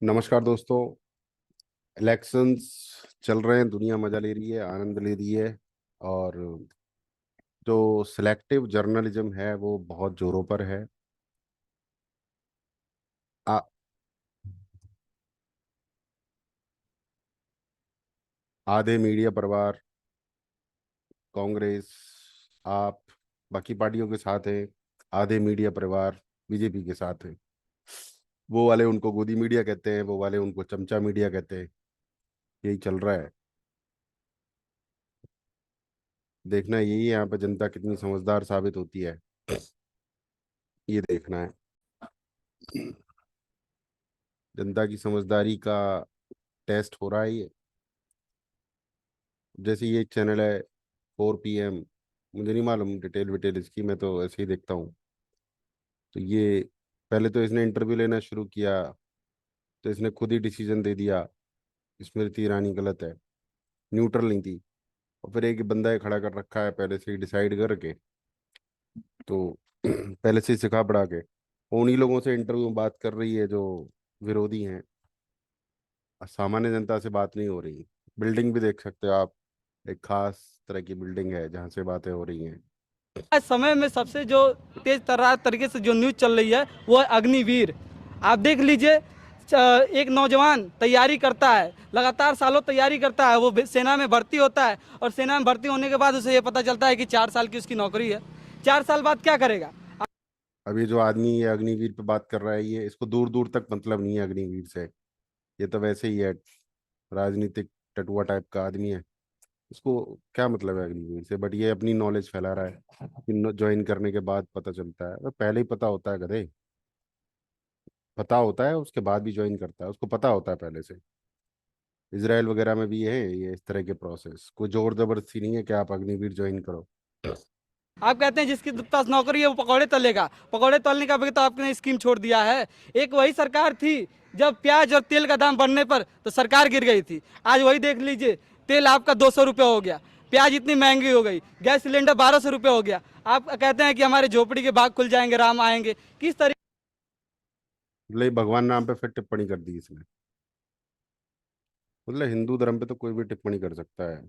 नमस्कार दोस्तों। इलेक्शंस चल रहे हैं, दुनिया मजा ले रही है, आनंद ले रही है। और जो सिलेक्टिव जर्नलिज्म है वो बहुत जोरों पर है। आ, आधे मीडिया परिवार कांग्रेस, आप, बाकी पार्टियों के साथ है। आधे मीडिया परिवार बीजेपी के साथ है। वो वाले उनको गोदी मीडिया कहते हैं, वो वाले उनको चमचा मीडिया कहते हैं। यही चल रहा है। देखना यही है यहाँ पे जनता कितनी समझदार साबित होती है, ये देखना है। जनता की समझदारी का टेस्ट हो रहा है ये। जैसे ये चैनल है 4 PM, मुझे नहीं मालूम डिटेल विटेल इसकी, मैं तो ऐसे ही देखता हूँ। तो ये पहले तो इसने इंटरव्यू लेना शुरू किया, तो इसने खुद ही डिसीजन दे दिया स्मृति ईरानी गलत है, न्यूट्रल नहीं थी। और फिर एक बंदा है खड़ा कर रखा है पहले से ही डिसाइड करके, तो पहले से ही सिखा पढ़ा के उन्हीं लोगों से इंटरव्यू में बात कर रही है जो विरोधी हैं। सामान्य जनता से बात नहीं हो रही। बिल्डिंग भी देख सकते हो आप, एक खास तरह की बिल्डिंग है जहाँ से बातें हो रही हैं। आज समय में सबसे जो तेज तर्रार तरीके से जो न्यूज़ चल रही है वो है अग्निवीर। आप देख लीजिए, एक नौजवान तैयारी करता है, लगातार सालों तैयारी करता है, वो सेना में भर्ती होता है और सेना में भर्ती होने के बाद उसे ये पता चलता है कि 4 साल की उसकी नौकरी है। 4 साल बाद क्या करेगा? अब ये जो आदमी ये अग्निवीर पे बात कर रहा है, ये इसको दूर दूर तक मतलब नहीं है अग्निवीर से। ये तो वैसे ही है, राजनीतिक टटुआ टाइप का आदमी है। इसको क्या मतलब है अग्निवीर से, बट ये अपनी नॉलेज फैला रहा है कि ज्वाइन करने के बाद पता चलता है। तो पहले ही पता होता है गधे, पता होता है उसके बाद भी ज्वाइन करता है, उसको पता होता है पहले से। इसराइल वगैरह में भी है ये इस तरह के प्रोसेस, कोई जोर जबरदस्ती नहीं है कि आप अग्निवीर ज्वाइन करो। आप कहते हैं जिसकी पास नौकरी है वो पकौड़े तलेगा, पकौड़े तलने का भी तो आपने स्कीम छोड़ दिया है। एक वही सरकार थी जब प्याज और तेल का दाम बढ़ने पर तो सरकार गिर गई थी। आज वही देख लीजिए, तेल आपका 200 रुपये हो गया, प्याज इतनी महंगी हो गई, गैस सिलेंडर 1200 रुपये हो गया। आप कहते हैं कि हमारे झोपड़ी के बाग खुल जाएंगे, राम आएंगे। किस तरीके मतलब ये भगवान नाम पे फिर टिप्पणी कर दी इसने। मतलब हिंदू धर्म पे तो कोई भी टिप्पणी कर सकता है।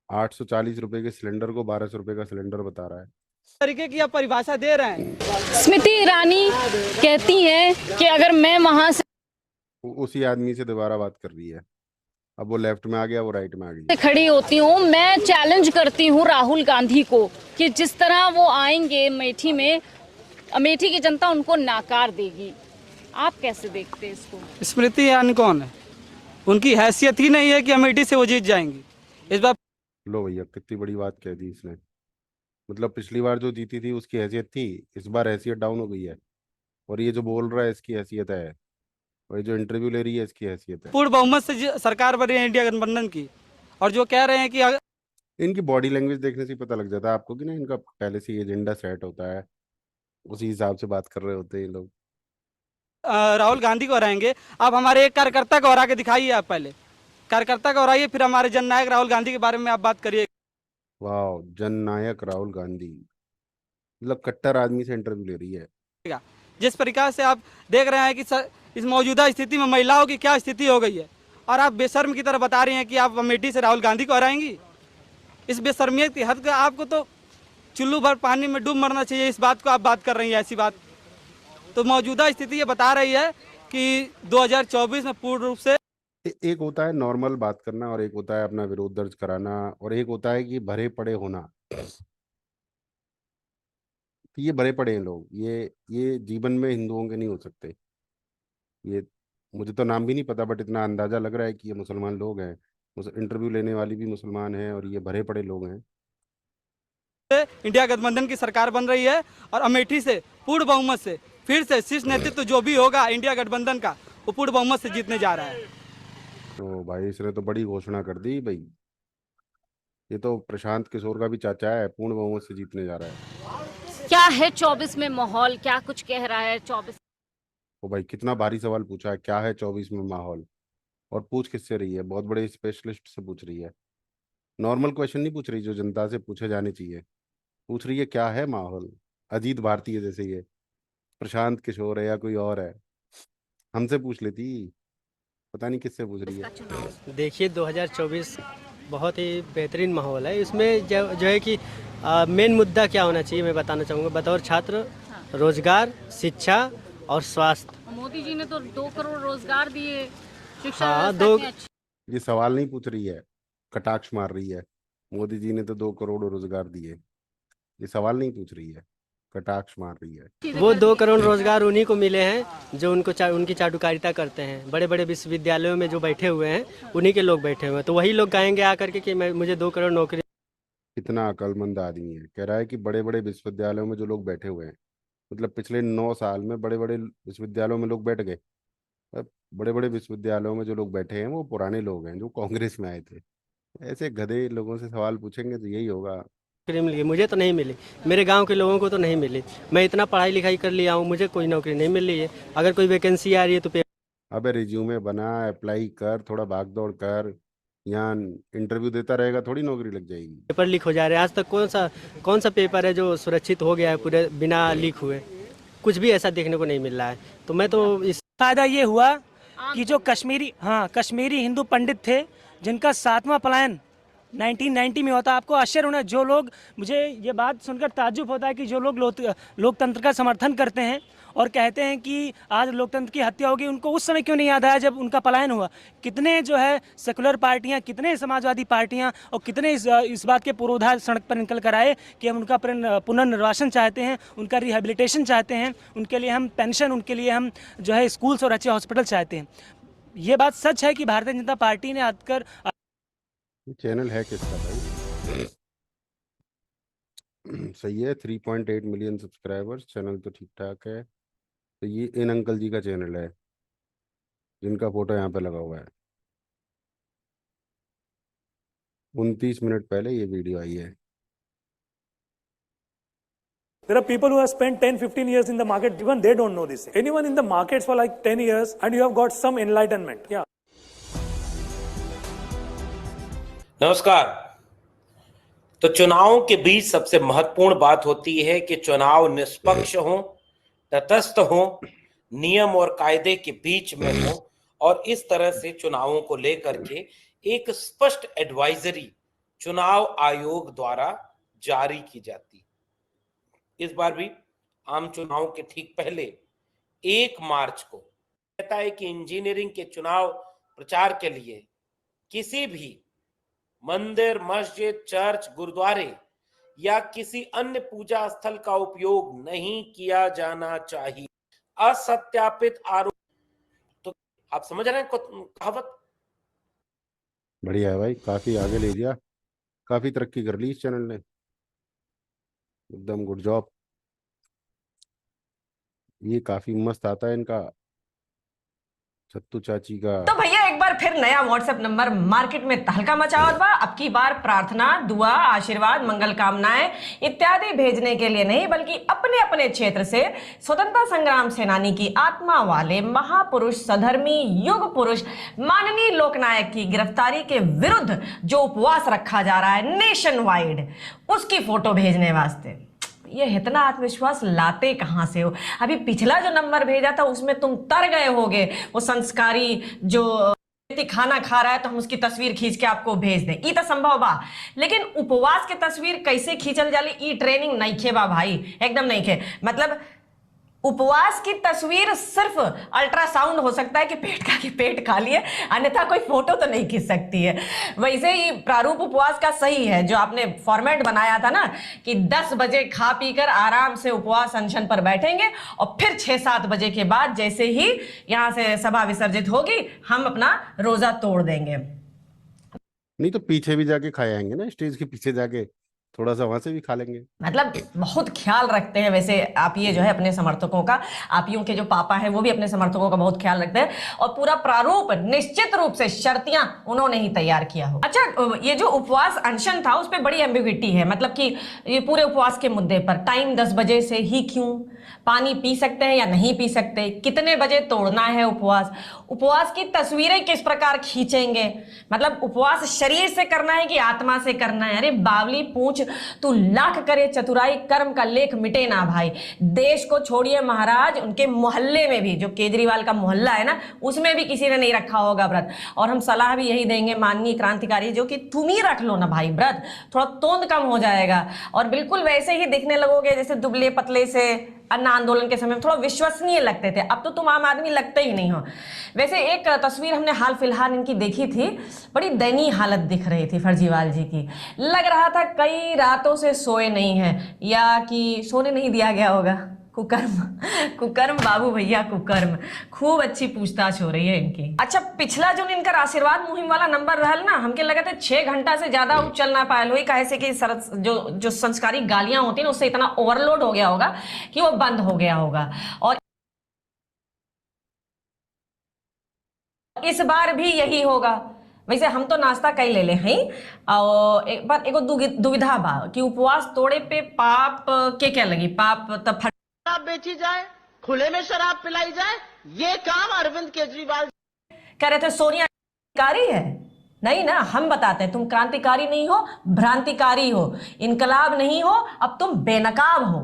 840 रुपए के सिलेंडर को 1200 रुपए का सिलेंडर बता रहा है। की आप परिभाषा दे रहे हैं? स्मृति ईरानी कहती हैं कि अगर मैं वहां उसी आदमी से दोबारा बात कर रही है। अब वो लेफ्ट में आ गया, वो राइट में आ गई। से खड़ी होती हूँ, मैं चैलेंज करती हूँ राहुल गांधी को कि जिस तरह वो आएंगे अमेठी में, अमेठी की जनता उनको नाकार देगी। आप कैसे देखते हैं इसको? स्मृति ईरानी कौन है? उनकी हैसियत ही नहीं है कि अमेठी से वो जीत जाएंगी इस बार। लो भैया, कितनी बड़ी बात कह दी इसने। मतलब पिछली बार जो जीती थी उसकी हैसियत थी, इस बार हैसियत डाउन हो गई है। और ये जो बोल रहा है इसकी हैसियत है, और ये जो इंटरव्यू ले रही है इसकी हैसियत है। पूर्ण बहुमत से सरकार बनी है इंडिया गठबंधन की, और जो कह रहे हैं कि इनकी बॉडी लैंग्वेज देखने से ही पता लग जाता है आपको कि ना इनका पहले से एजेंडा सेट होता है, उसी हिसाब से बात कर रहे होते हैं ये लोग। राहुल गांधी को हराएंगे। आप हमारे एक कार्यकर्ता को हरा के दिखाइए। आप पहले कार्यकर्ता को हराइए, फिर हमारे जननायक राहुल गांधी के बारे में आप बात करिए। वाह, जननायक राहुल गांधी, मतलब कट्टर आदमी से इंटरव्यू ले रही है। जिस प्रकार से आप देख रहे हैं कि इस मौजूदा स्थिति में महिलाओं की क्या स्थिति हो गई है, और आप बेशर्म की तरह बता रही हैं कि आप अमेठी से राहुल गांधी को हराएंगी। इस बेशर्मियत की हद का आपको तो चुल्लू भर पानी में डूब मरना चाहिए। इस बात को आप बात कर रही हैं, ऐसी बात। तो मौजूदा स्थिति ये बता रही है कि 2024 में पूर्ण रूप से एक होता है नॉर्मल बात करना, और एक होता है अपना विरोध दर्ज कराना, और एक होता है कि भरे पड़े होना। तो ये भरे पड़े हैं लोग, ये जीवन में हिंदुओं के नहीं हो सकते। ये मुझे तो नाम भी नहीं पता, बट इतना अंदाजा लग रहा है कि ये मुसलमान लोग हैं। इंटरव्यू लेने वाली भी मुसलमान है, और ये भरे पड़े लोग हैं। इंडिया गठबंधन की सरकार बन रही है और अमेठी से पूर्ण बहुमत से फिर से शीर्ष नेतृत्व जो भी होगा इंडिया गठबंधन का, वो पूर्ण बहुमत से जीतने जा रहा है। तो भाई इसने तो बड़ी घोषणा कर दी भाई। ये तो प्रशांत किशोर का भी चाचा है, पूर्ण बहुमत से जीतने जा रहा है। क्या है 24 में माहौल, क्या कुछ कह रहा है 24? तो भाई कितना भारी सवाल पूछा है, क्या है 24 में माहौल। और पूछ किससे रही है? बहुत बड़े स्पेशलिस्ट से पूछ रही है। नॉर्मल क्वेश्चन नहीं पूछ रही जो जनता से पूछे जाने चाहिए। पूछ रही है क्या है माहौल। अजीत भारती है जैसे ये, प्रशांत किशोर है या कोई और है, हमसे पूछ लेती। पता नहीं किससे पूछ रही इसका है। चुनाव देखिए 2024 बहुत ही बेहतरीन माहौल है। इसमें जो है कि मेन मुद्दा क्या होना चाहिए मैं बताना चाहूँगा। बतौर छात्र रोजगार, शिक्षा और स्वास्थ्य। मोदी जी ने तो 2 करोड़ रोजगार दिए, शिक्षा हाँ, व्यवस्था दो इतनी अच्छी। ये सवाल नहीं पूछ रही है, कटाक्ष मार रही है। मोदी जी ने तो 2 करोड़ रोजगार दिए। ये सवाल नहीं पूछ रही है, कटाक्ष मार रही है। वो 2 करोड़ रोजगार उन्हीं को मिले हैं जो उनकी चाटुकारिता करते हैं। बड़े बड़े विश्वविद्यालयों में जो बैठे हुए हैं उन्हीं के लोग बैठे हुए हैं। तो वही लोग कहेंगे आकर के कि मुझे 2 करोड़ नौकरी। कितना अक्लमंद आदमी है, कह रहा है कि बड़े बड़े विश्वविद्यालयों में जो लोग बैठे हुए हैं, मतलब पिछले 9 साल में बड़े बड़े विश्वविद्यालयों में लोग बैठ गए। अब बड़े बड़े विश्वविद्यालयों में जो लोग बैठे हैं वो पुराने लोग हैं जो कांग्रेस में आए थे। ऐसे गधे लोगों से सवाल पूछेंगे तो यही होगा। मिल गई, मुझे तो नहीं मिली। मेरे गांव के लोगों को तो नहीं मिली। मैं इतना पढ़ाई लिखाई कर लिया हूँ, मुझे कोई नौकरी नहीं मिल रही है। अगर कोई वैकेंसी आ रही है तो अबे रिज्यूमे बना, अप्लाई कर, थोड़ा भाग दौड़ कर। यहाँ इंटरव्यू देता रहेगा थोड़ी नौकरी लग जाएगी। पेपर लीक हो जा रहे हैं। आज तक कौन सा पेपर है जो सुरक्षित हो गया है पूरे बिना लीक हुए? कुछ भी ऐसा देखने को नहीं मिल रहा है। तो मैं तो इस फायदा ये हुआ कि जो कश्मीरी हिंदू पंडित थे जिनका 7वां पलायन 1990 में होता, आपको आश्चर्य होना, जो लोग, मुझे ये बात सुनकर ताज्जुब होता है कि जो लोग लोकतंत्र का समर्थन करते हैं और कहते हैं कि आज लोकतंत्र की हत्या होगी, उनको उस समय क्यों नहीं याद आया जब उनका पलायन हुआ। कितने जो है सेकुलर पार्टियां, कितने समाजवादी पार्टियां और कितने इस बात के पुरोधा सड़क पर निकल कर आए कि हम उनका पुनर्निर्वासन चाहते हैं, उनका रिहेबिलिटेशन चाहते हैं, उनके लिए हम पेंशन, उनके लिए हम जो है स्कूल्स और अच्छे हॉस्पिटल चाहते हैं। ये बात सच है कि भारतीय जनता पार्टी ने आकर। चैनल है किसका भाई? सही है, 3.8 मिलियन सब्सक्राइबर्स, चैनल तो ठीक ठाक है। तो ये इन अंकल जी का चैनल है जिनका फोटो यहाँ पे लगा हुआ है। 29 मिनट पहले ये वीडियो आई है। There are people who have spent 10-15 years in the market, even they don't know this. Anyone in the markets for like 10 years and you have got some enlightenment. Yeah. नमस्कार। तो चुनावों के बीच सबसे महत्वपूर्ण बात होती है कि चुनाव निष्पक्ष हो, तटस्थ हो, नियम और कायदे के बीच में हो, और इस तरह से चुनावों को लेकर के एक स्पष्ट एडवाइजरी चुनाव आयोग द्वारा जारी की जाती। इस बार भी आम चुनाव के ठीक पहले 1 मार्च को कहता है कि इंजीनियरिंग के चुनाव प्रचार के लिए किसी भी मंदिर, मस्जिद, चर्च, गुरुद्वारे या किसी अन्य पूजा स्थल का उपयोग नहीं किया जाना चाहिए। असत्यापित आरोप। तो आप समझ रहे हैं कहावत? बढ़िया है भाई, काफी आगे ले गया, काफी तरक्की कर ली इस चैनल ने, एकदम गुड जॉब। ये काफी मस्त आता है इनका, छत्तू चाची का। तो भैया एक बार फिर नया व्हाट्सएप नंबर मार्केट में तहलका मचावत बा। अब की बार प्रार्थना, दुआ, आशीर्वाद, मंगल कामनाएं इत्यादि भेजने के लिए नहीं, बल्कि अपने अपने क्षेत्र से स्वतंत्रता संग्राम सेनानी की आत्मा वाले महापुरुष, सधर्मी युग पुरुष माननीय लोकनायक की गिरफ्तारी के विरुद्ध जो उपवास रखा जा रहा है नेशन वाइड, उसकी फोटो भेजने वास्ते। ये इतना आत्मविश्वास लाते कहां से हो? अभी पिछला जो नंबर भेजा था उसमें तुम तर गए होगे, वो संस्कारी जो खाना खा रहा है तो हम उसकी तस्वीर खींच के आपको भेज दें, ई तो संभव बा। लेकिन उपवास के तस्वीर कैसे खींचल जाली, ई ट्रेनिंग नहीं खे बा भाई, एकदम नहीं खे। मतलब उपवास की तस्वीर सिर्फ अल्ट्रासाउंड हो सकता है कि पेट खा लिए, अन्यथा कोई फोटो तो नहीं खींच सकती है। वैसे ही प्रारूप उपवास का सही है जो आपने फॉर्मेट बनाया था ना कि 10 बजे खा पी कर आराम से उपवास अनशन पर बैठेंगे और फिर 6-7 बजे के बाद जैसे ही यहां से सभा विसर्जित होगी हम अपना रोजा तोड़ देंगे। नहीं तो पीछे भी जाके खाए आएंगे ना, स्टेज के पीछे जाके थोड़ा सा वहां से भी खा लेंगे। मतलब बहुत ख्याल रखते हैं वैसे आप ये जो है अपने समर्थकों का, आप यूं के जो पापा हैं वो भी अपने समर्थकों का बहुत ख्याल रखते हैं और पूरा प्रारूप निश्चित रूप से शर्तियां उन्होंने ही तैयार किया हो। अच्छा, ये जो उपवास अनशन था उस पर बड़ी एम्बिग्विटी है, मतलब कि ये पूरे उपवास के मुद्दे पर टाइम 10 बजे से ही क्यों, पानी पी सकते हैं या नहीं पी सकते, कितने बजे तोड़ना है उपवास, उपवास की तस्वीरें किस प्रकार खींचेंगे, मतलब उपवास शरीर से करना है कि आत्मा से करना है। अरे बावली पूछ, तू लाख करे चतुराई कर्म का लेख मिटे ना भाई। देश को छोड़िए महाराज, उनके मोहल्ले में भी जो केजरीवाल का मोहल्ला है ना उसमें भी किसी ने नहीं रखा होगा व्रत। और हम सलाह भी यही देंगे माननीय क्रांतिकारी जो कि तुम ही रख लो ना भाई व्रत, थोड़ा तोंद कम हो जाएगा और बिल्कुल वैसे ही दिखने लगोगे जैसे दुबले पतले से अन्ना आंदोलन के समय में थोड़ा विश्वसनीय लगते थे। अब तो तुम आम आदमी लगते ही नहीं हो। वैसे एक तस्वीर हमने हाल फिलहाल इनकी देखी थी, बड़ी दयनीय हालत दिख रही थी फर्जीवाल जी की, लग रहा था कई रातों से सोए नहीं है या कि सोने नहीं दिया गया होगा। कुकर्म बाबू भैया कुकर्म, खूब अच्छी पूछताछ हो रही है इनकी। अच्छा, पिछला जो इनका आशीर्वाद मुहिम वाला नंबर रहल ना, हमके लगा था 6 घंटा से ज्यादा चल ना पायल हुई, कहे से कि जो संस्कारी गालियां होती हैं उससे इतना ओवरलोड हो गया होगा कि वो बंद हो गया होगा। और इस बार भी यही होगा। वैसे हम तो नाश्ता कई ले हैं और एक बार एगो दुविधा बा कि उपवास तोड़े पे पाप के क्या लगी, पाप तब शराब बेची जाए, खुले में शराब पिलाई जाए, ये काम अरविंद केजरीवाल कह रहे थे सोनिया क्रांतिकारी है। नहीं ना, हम बताते हैं तुम क्रांतिकारी नहीं हो, भ्रांतिकारी हो, इनकलाब नहीं हो, अब तुम बेनकाब हो।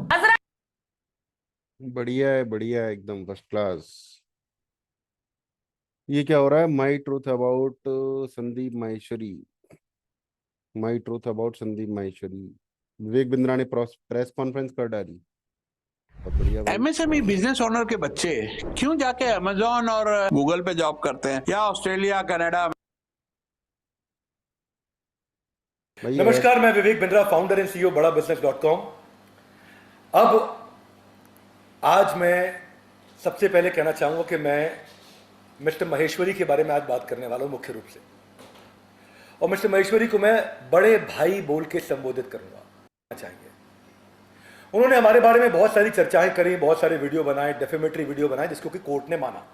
बढ़िया है एकदम फर्स्ट क्लास। ये क्या हो रहा है? My truth about Sandeep Maheshwari, my truth about Sandeep Maheshwari, Vivek Bindra ने प्रेस कॉन्फ्रेंस कर डाली। बहुत बढ़िया। एमएसएमई बिजनेस ओनर के बच्चे क्यों जाके अमेजोन और गूगल पे जॉब करते हैं या ऑस्ट्रेलिया कनाडा? नमस्कार, मैं Vivek Bindra, founder and CEO बड़ा business.com। अब आज मैं सबसे पहले कहना चाहूंगा कि मैं मिस्टर माहेश्वरी के बारे में आज बात करने वाला हूं मुख्य रूप से, और मिस्टर माहेश्वरी को मैं बड़े भाई बोल के संबोधित करूंगा चाहिए। उन्होंने हमारे बारे में बहुत सारी चर्चाएं करी, बहुत सारे वीडियो बनाए, डेफेमेटरी वीडियो बनाए, जिसको कि कोर्ट ने माना।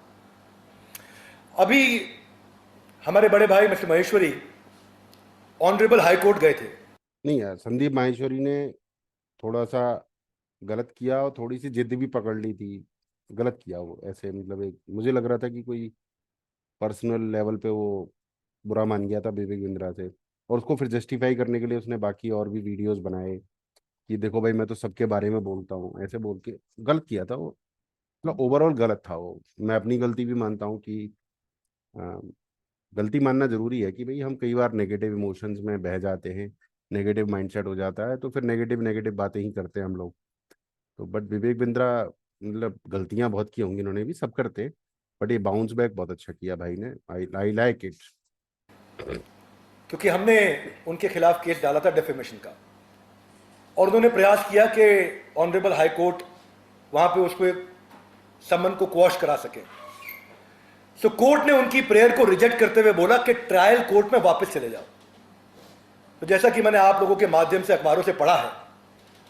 अभी हमारे बड़े भाई mister Maheshwari honourable high court गए थे। नहीं यार, संदीप माहेश्वरी ने थोड़ा सा गलत किया और थोड़ी सी जिद भी पकड़ ली थी। गलत किया वो, ऐसे मतलब एक मुझे लग रहा था कि कोई पर्सनल लेवल पे वो बुरा मान गया था विवेक बिंद्रा से, और उसको फिर जस्टिफाई करने के लिए उसने बाकी और भी वीडियोस बनाए कि देखो भाई मैं तो सबके बारे में बोलता हूँ, ऐसे बोल के गलत किया था वो। मतलब ओवरऑल गलत था वो। मैं अपनी गलती भी मानता हूँ कि गलती मानना जरूरी है कि भाई हम कई बार नेगेटिव इमोशंस में बह जाते हैं, नेगेटिव माइंडसेट हो जाता है, तो फिर नेगेटिव बातें ही करते हैं हम लोग। तो बट विवेक बिंद्रा मतलब गलतियां बहुत की होंगी, उन्होंने भी, सब करते, बट ये बाउंस बैक बहुत अच्छा किया भाई ने। I like it. क्योंकि हमने उनके खिलाफ केस डाला था डेफेमेशन का, और उन्होंने प्रयास किया कि ऑनरेबल हाई कोर्ट वहां पे उसको एक समन को क्वॉश करा सके। सो कोर्ट ने उनकी प्रेयर को रिजेक्ट करते हुए बोला कि ट्रायल कोर्ट में वापस चले जाओ। तो जैसा कि मैंने आप लोगों के माध्यम से अखबारों से पढ़ा है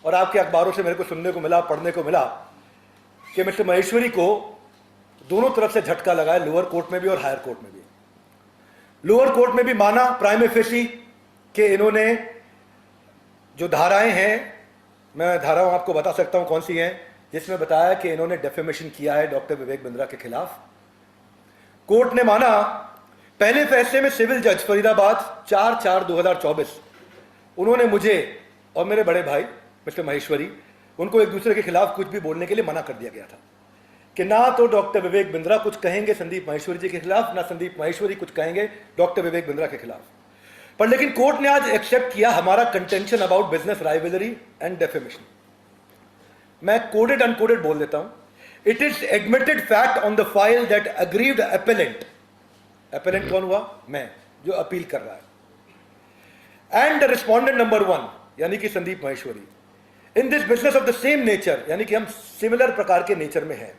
और आपके अखबारों से मेरे को सुनने को मिला, पढ़ने को मिला कि मिस्टर माहेश्वरी को दोनों तरफ से झटका लगा है, लोअर कोर्ट में भी और हायर कोर्ट में भी। लोअर कोर्ट में भी माना प्राइमा फेसी कि इन्होंने जो धाराएं हैं, मैं धाराएं आपको बता सकता हूं कौन सी हैं, जिसमें बताया कि इन्होंने डेफेमेशन किया है डॉक्टर विवेक बिंद्रा के खिलाफ। कोर्ट ने माना। पहले फैसले में सिविल जज फरीदाबाद 4/4/2024 उन्होंने मुझे और मेरे बड़े भाई मिस्टर माहेश्वरी, उनको एक दूसरे के खिलाफ कुछ भी बोलने के लिए मना कर दिया गया था कि ना तो डॉक्टर विवेक बिंद्रा कुछ कहेंगे संदीप माहेश्वरी जी के खिलाफ, ना संदीप माहेश्वरी कुछ कहेंगे डॉक्टर विवेक बिंद्रा के खिलाफ। पर लेकिन कोर्ट ने आज एक्सेप्ट किया हमारा contention about business rivalry and defamation. मैं कोडेड अनकोडेड बोल देता हूं It is admitted fact on the file that aggrieved appellant, appellant कौन हुआ? मैं, जो अपील कर रहा है, and the respondent number 1 यानी कि Sandeep Maheshwari, in this business of the same nature, यानी कि हम सिमिलर प्रकार के नेचर में हैं,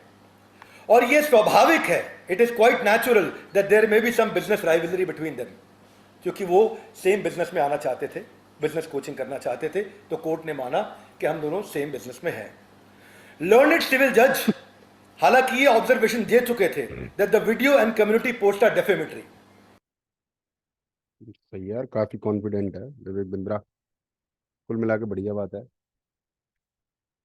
और ये स्वाभाविक है, it is quite natural that there may be some business rivalry between them, क्योंकि वो सेम बिजनेस में आना चाहते थे, बिजनेस कोचिंग करना चाहते थे, तो कोर्ट ने माना कि हम दोनों सेम बिजनेस में हैं. लर्नड सिविल जज हालांकि ये ऑब्जर्वेशन दे चुके थे that the video and community post are defamatory. सही यार, काफी कॉन्फिडेंट है विवेक बिंद्रा, कुल मिला के बढ़िया बात है.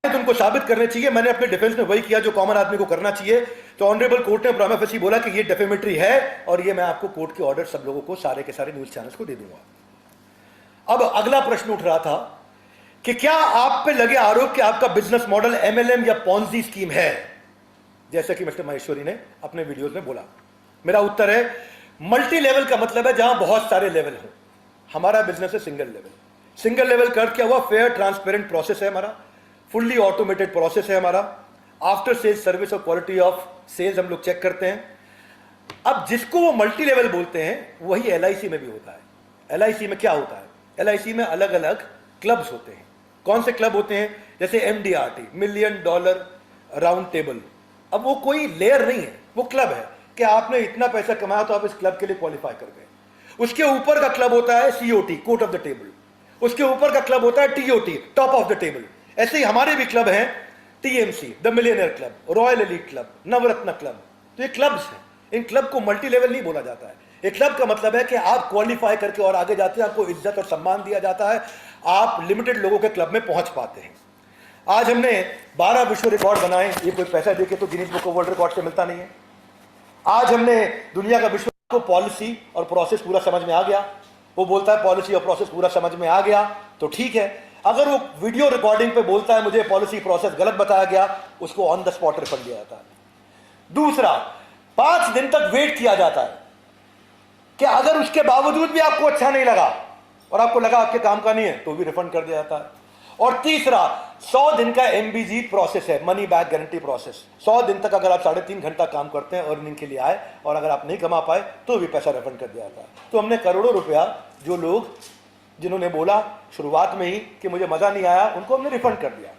तुमको साबित करने चाहिए. मैंने अपने डिफेंस में वही किया जो कॉमन आदमी को करना चाहिए. तो ऑनरेबल कोर्ट ने प्रामा फेसी बोला कि ये डेफेमेटरी है, और ये मैं आपको कोर्ट के ऑर्डर सब लोगों को, सारे के सारे न्यूज चैनल्स को दे दूंगा. अब अगला प्रश्न उठ रहा था कि क्या आप पे लगे आरोप कि आपका बिजनेस मॉडल एमएलएम या पॉन्जी स्कीम है, जैसा कि मिस्टर माहेश्वरी ने अपने वीडियोस में बोला. मेरा उत्तर है मल्टी लेवल का मतलब है जहां बहुत सारे लेवल हो. हमारा बिजनेस है सिंगल लेवल. सिंगल लेवल कर क्या हुआ? फेयर ट्रांसपेरेंट प्रोसेस है हमारा, फुल्ली ऑटोमेटेड प्रोसेस है हमारा, आफ्टर सेल्स सर्विस और क्वालिटी ऑफ सेल्स हम लोग चेक करते हैं. अब जिसको वो मल्टी लेवल बोलते हैं वही एलआईसी में भी होता है. एलआईसी में क्या होता है? एलआईसी में अलग अलग क्लब्स होते हैं. कौन से क्लब होते हैं? जैसे MDRT, million dollar round table. अब वो कोई लेयर नहीं है, वो क्लब है कि आपने इतना पैसा कमाया तो आप इस क्लब के लिए क्वालिफाई कर गए. उसके ऊपर का क्लब होता है COT, court of the table. उसके ऊपर का क्लब होता है TOT, top of the table. ऐसे ही हमारे भी क्लब हैं, TMC, the millionaire club, royal elite club, Navratna club. तो ये क्लब्स हैं. इन क्लब को मल्टी लेवल नहीं बोला जाता है. एक क्लब का मतलब है कि आप क्वालिफाई करके और आगे जाते हैं, आपको इज्जत और सम्मान दिया जाता है, आप लिमिटेड लोगों के क्लब में पहुंच पाते हैं. आज हमने 12 विश्व रिकॉर्ड बनाए. ये कोई पैसा देके तो Guinness book of world record से मिलता नहीं है. आज हमने दुनिया का विश्व को पॉलिसी और प्रोसेस पूरा समझ में आ गया. वो बोलता है पॉलिसी और प्रोसेस पूरा समझ में आ गया तो ठीक है. अगर वो वीडियो रिकॉर्डिंग पे बोलता है मुझे पॉलिसी प्रोसेस गलत बताया गया, उसको ऑन द स्पॉट रिफंड दिया जाता है. दूसरा, 5 दिन तक वेट किया जाता है कि अगर उसके बावजूद भी आपको अच्छा नहीं लगा और आपको लगा आपके काम का नहीं है तो भी रिफंड कर दिया जाता है. और तीसरा, 100 दिन का MBG प्रोसेस है, मनी बैक गारंटी प्रोसेस. 100 दिन तक अगर आप 3.5 घंटा काम करते हैं अर्निंग के लिए आए और अगर आप नहीं कमा पाए तो भी पैसा रिफंड कर दिया जाता है. तो हमने करोड़ों रुपया, जो लोग जिन्होंने बोला शुरुआत में ही कि मुझे मजा नहीं आया, उनको हमने रिफंड कर दिया.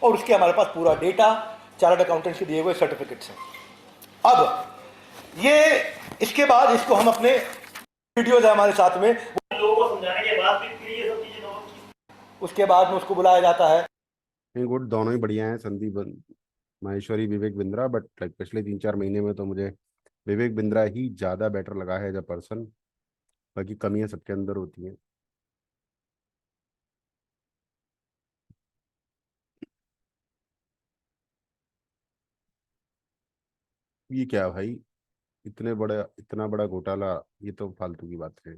और उसके हमारे पास पूरा डेटा, चार्टर्ड अकाउंटेंट्स के दिए हुए सर्टिफिकेट्स हैं. अब ये इसके बाद इसको हम अपने वीडियोज है हमारे साथ में, लोगों को समझाने के बाद भी ये सब चीजें उसके बाद में उसको बुलाया जाता है. गुड, दोनों ही बढ़िया हैं, संदीप माहेश्वरी, विवेक बिंद्रा. बट लाइक पिछले 3-4 महीने में तो मुझे विवेक बिंद्रा ही ज़्यादा बेटर लगा है एज अ पर्सन. बाकी कमियां सबके अंदर होती हैं. ये क्या भाई, इतना बड़ा घोटाला, ये तो फालतू की बात है.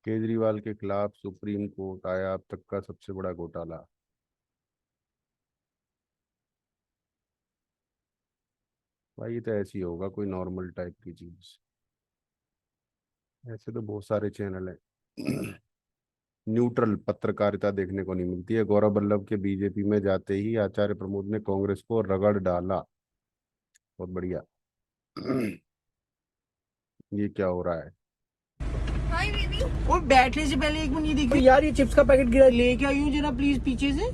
केजरीवाल के खिलाफ सुप्रीम कोर्ट आया अब तक का सबसे बड़ा घोटाला. भाई ये तो ऐसे ही होगा, कोई नॉर्मल टाइप की चीज. ऐसे तो बहुत सारे चैनल हैं. न्यूट्रल पत्रकारिता देखने को नहीं मिलती है. गौरव वल्लभ के बीजेपी में जाते ही आचार्य प्रमोद ने कांग्रेस को रगड़ डाला. बहुत बढ़िया. ये क्या हो रहा है? और बैठने से पहले एक मिनट ये देखिए यार, ये चिप्स का पैकेट गिरा, लेके आई हूँ जरा प्लीज पीछे से.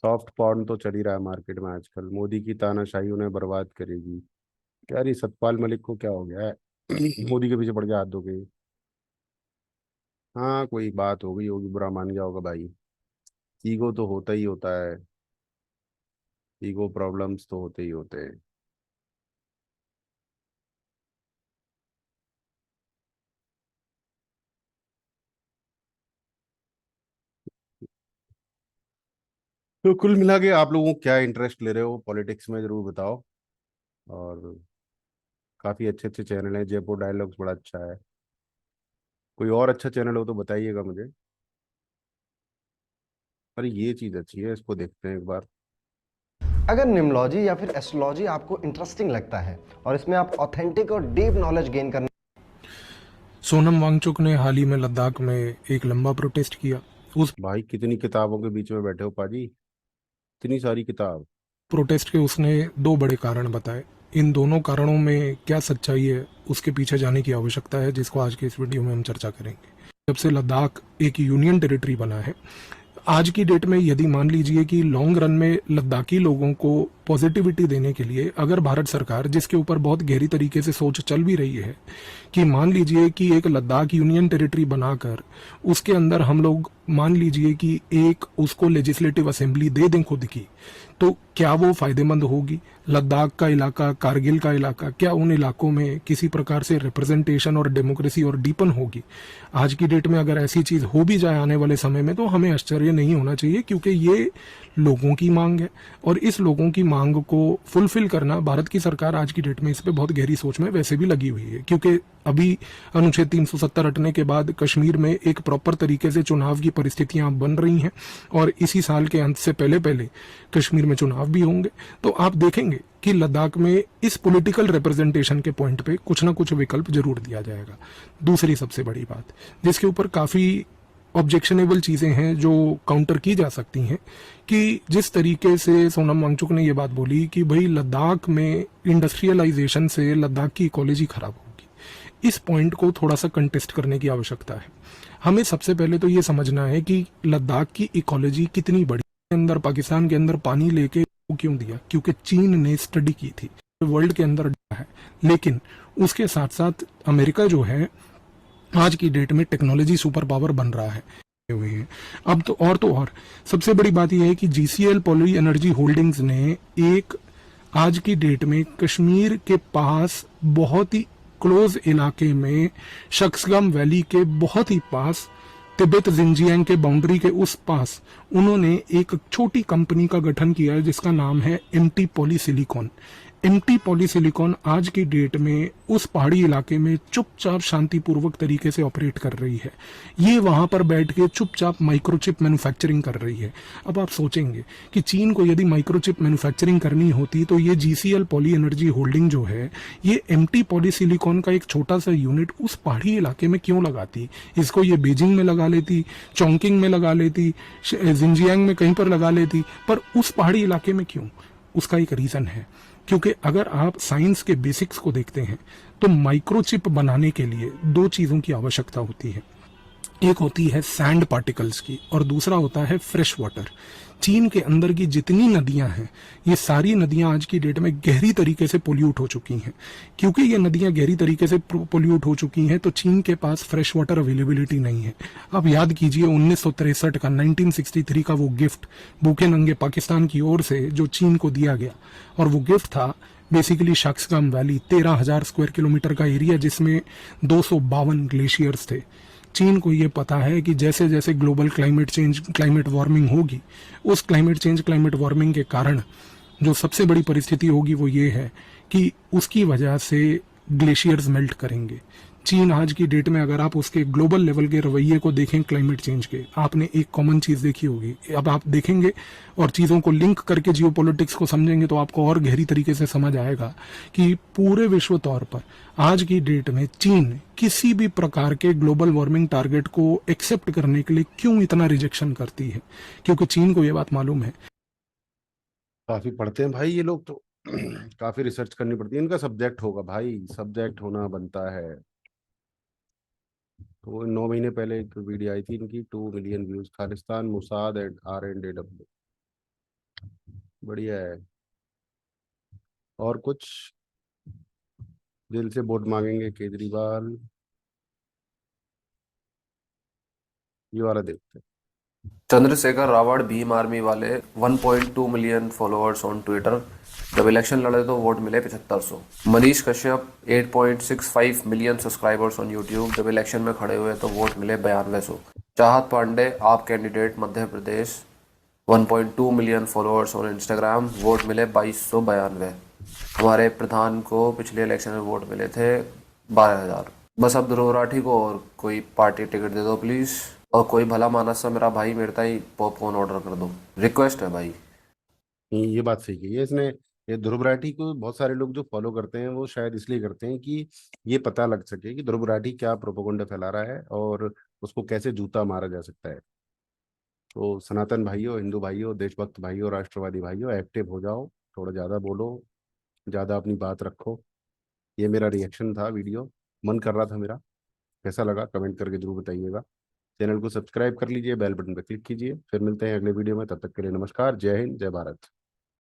सॉफ्ट पॉर्न तो चल ही रहा है मार्केट में आजकल. मोदी की तानाशाही उन्हें बर्बाद करेगी. क्या ये सतपाल मलिक को क्या हो गया है? मोदी के पीछे पड़ के हाथ धो गए. हाँ, कोई बात हो गई होगी, बुरा मान गया होगा भाई. ईगो तो होता ही होता है, ईगो प्रॉब्लम्स तो होते ही होते हैं. तो कुल मिला के आप लोगों को क्या इंटरेस्ट ले रहे हो पॉलिटिक्स में, जरूर बताओ. और काफ़ी अच्छे अच्छे चैनल हैं. जयपुर डायलॉग्स बड़ा अच्छा है. कोई और अच्छा चैनल हो तो बताइएगा मुझे. अरे ये चीज़ अच्छी है, इसको देखते हैं एक बार. अगर न्यूमरोलॉजी या फिर एस्ट्रोलॉजी आपको इंटरेस्टिंग लगता है और इसमें आप ऑथेंटिक और डीप नॉलेज गेन करना. सोनम वांगचुक ने हाल ही में लद्दाख में एक लंबा प्रोटेस्ट किया. उस भाई कितनी किताबों के बीच में बैठे हो पाजी, इतनी सारी किताब। प्रोटेस्ट के उसने दो बड़े कारण बताए। इन दोनों कारणों में क्या सच्चाई है उसके पीछे जाने की आवश्यकता है, जिसको आज के इस वीडियो में हम चर्चा करेंगे। जब से लद्दाख एक यूनियन टेरिटरी बना है, आज की डेट में यदि मान लीजिए कि लॉन्ग रन में लद्दाखी लोगों को पॉजिटिविटी देने के लिए अगर भारत सरकार, जिसके ऊपर बहुत गहरी तरीके से सोच चल भी रही है कि मान लीजिए कि एक लद्दाख यूनियन टेरिटरी बनाकर उसके अंदर हम लोग मान लीजिए कि एक उसको लेजिस्लेटिव असेंबली दे दें खुद की, तो क्या वो फायदेमंद होगी? लद्दाख का इलाका, कारगिल का इलाका, क्या उन इलाकों में किसी प्रकार से रिप्रेजेंटेशन और डेमोक्रेसी और डीपन होगी? आज की डेट में अगर ऐसी चीज हो भी जाए आने वाले समय में तो हमें आश्चर्य नहीं होना चाहिए, क्योंकि ये लोगों की मांग है और इस लोगों की मांग को फुलफिल करना भारत की सरकार आज की डेट में इस पे बहुत गहरी सोच में वैसे भी लगी हुई है। क्योंकि अभी अनुच्छेद 370 हटने के बाद कश्मीर में एक प्रॉपर तरीके से चुनाव की परिस्थितियां बन रही हैं और इसी साल के अंत से पहले पहले कश्मीर में चुनाव भी होंगे। तो आप देखेंगे कि लद्दाख में इस पॉलिटिकल रिप्रेजेंटेशन के पॉइंट पे कुछ ना कुछ विकल्प जरूर दिया जाएगा। दूसरी सबसे बड़ी बात जिसके ऊपर काफी ऑब्जेक्शनेबल चीजें हैं जो काउंटर की जा सकती हैं, कि जिस तरीके से सोनम वांगचुक ने ये बात बोली कि भाई लद्दाख में इंडस्ट्रियलाइजेशन से लद्दाख की इकोलॉजी खराब होगी, इस पॉइंट को थोड़ा सा कंटेस्ट करने की आवश्यकता है। हमें सबसे पहले तो ये समझना है कि लद्दाख की इकोलॉजी कितनी बड़ी अंदर पाकिस्तान के अंदर पानी लेके क्यों दिया, क्योंकि चीन ने स्टडी की थी, वर्ल्ड के अंदर है। लेकिन उसके साथ साथ अमेरिका जो है आज की डेट में टेक्नोलॉजी सुपर पावर बन रहा है हुए हैं। अब तो और सबसे बड़ी बात यह है कि जीसीएल पॉली एनर्जी होल्डिंग्स ने एक आज की डेट में कश्मीर के पास बहुत ही क्लोज इलाके में शक्सगम वैली के बहुत ही पास तिब्बत जिंजियांग के बाउंड्री के उस पास उन्होंने एक छोटी कंपनी का गठन किया है जिसका नाम है एमटी पॉलीसिलिकॉन। एमटी पॉलीसिलिकॉन आज की डेट में उस पहाड़ी इलाके में चुपचाप शांतिपूर्वक तरीके से ऑपरेट कर रही है। ये वहां पर बैठ के चुपचाप माइक्रोचिप मैन्युफैक्चरिंग कर रही है। अब आप सोचेंगे कि चीन को यदि माइक्रोचिप मैन्युफैक्चरिंग करनी होती तो ये जीसीएल पॉली एनर्जी होल्डिंग जो है ये एमटी पॉलीसिलिकॉन का एक छोटा सा यूनिट उस पहाड़ी इलाके में क्यों लगाती? इसको ये बीजिंग में लगा लेती, चोंकिंग में लगा लेती, जिंजियांग में कहीं पर लगा लेती, पर उस पहाड़ी इलाके में क्यों? उसका एक रीजन है, क्योंकि अगर आप साइंस के बेसिक्स को देखते हैं तो माइक्रोचिप बनाने के लिए दो चीजों की आवश्यकता होती है। एक होती है सैंड पार्टिकल्स की और दूसरा होता है फ्रेश वाटर। चीन के अंदर की जितनी नदियां हैं ये सारी नदियां आज की डेट में गहरी तरीके से पोल्यूट हो चुकी हैं। क्योंकि ये नदियां गहरी तरीके से पोल्यूट हो चुकी हैं तो चीन के पास फ्रेश वाटर अवेलेबिलिटी नहीं है। अब याद कीजिए 1963 का 1963 का वो गिफ्ट भूखे नंगे पाकिस्तान की ओर से जो चीन को दिया गया, और वो गिफ्ट था बेसिकली शक्सगम वैली, 13,000 स्क्वायर किलोमीटर का एरिया जिसमें 252 ग्लेशियर्स थे। चीन को ये पता है कि जैसे जैसे global climate change, climate warming होगी, उस क्लाइमेट चेंज, क्लाइमेट वार्मिंग के कारण जो सबसे बड़ी परिस्थिति होगी वो ये है कि उसकी वजह से ग्लेशियर्स मेल्ट करेंगे। चीन आज की डेट में अगर आप उसके ग्लोबल लेवल के रवैये को देखें क्लाइमेट चेंज के, आपने एक कॉमन चीज देखी होगी। अब आप देखेंगे और चीजों को लिंक करके जियोपॉलिटिक्स को समझेंगे तो आपको और गहरी तरीके से समझ आएगा कि पूरे विश्व तौर पर आज की डेट में चीन किसी भी प्रकार के ग्लोबल वार्मिंग टारगेट को एक्सेप्ट करने के लिए क्यों इतना रिजेक्शन करती है, क्योंकि चीन को यह बात मालूम है। काफी पढ़ते हैं भाई ये लोग तो काफी रिसर्च करनी पड़ती है, इनका सब्जेक्ट होगा भाई, सब्जेक्ट होना बनता है। तो 9 महीने पहले एक वीडियो आई थी इनकी, 2 million views, Khalistan Mossad and R&AW, बढ़िया है। और कुछ दिल से वोट मांगेंगे केजरीवाल, ये वाला देखते हैं। चंद्रशेखर रावत भीम आर्मी वाले 1.2 मिलियन फॉलोअर्स ऑन ट्विटर, जब इलेक्शन लड़े तो वोट मिले 7500। Manish Kashyap 8.65 million subscribers on YouTube, जब इलेक्शन में खड़े हुए तो वोट मिले 9200। चाहत पांडे आप candidate Madhya Pradesh 1.2 million followers on Instagram, vote मिले 2292। हमारे प्रधान को पिछले इलेक्शन में वोट मिले थे 12000। बस अब ध्रुव राठी को और कोई पार्टी टिकट दे दो प्लीज, और कोई भला मानस सा मेरा भाई मेरे ताई पॉपकॉर्न ऑर्डर कर दो, रिक्वेस्ट है भाई। ये बात सही की है इसने। ये ध्रुव राठी को बहुत सारे लोग जो फॉलो करते हैं वो शायद इसलिए करते हैं कि ये पता लग सके कि ध्रुव राठी क्या प्रोपेगेंडा फैला रहा है और उसको कैसे जूता मारा जा सकता है। तो सनातन भाइयों, हिंदू भाइयों, देशभक्त भाइयों, राष्ट्रवादी भाइयों, एक्टिव हो जाओ, थोड़ा ज़्यादा बोलो, ज़्यादा अपनी बात रखो। ये मेरा रिएक्शन था, वीडियो मन कर रहा था मेरा। कैसा लगा कमेंट करके जरूर बताइएगा। चैनल को सब्सक्राइब कर लीजिए, बेल बटन पर क्लिक कीजिए। फिर मिलते हैं अगले वीडियो में, तब तक के लिए नमस्कार, जय हिंद, जय भारत।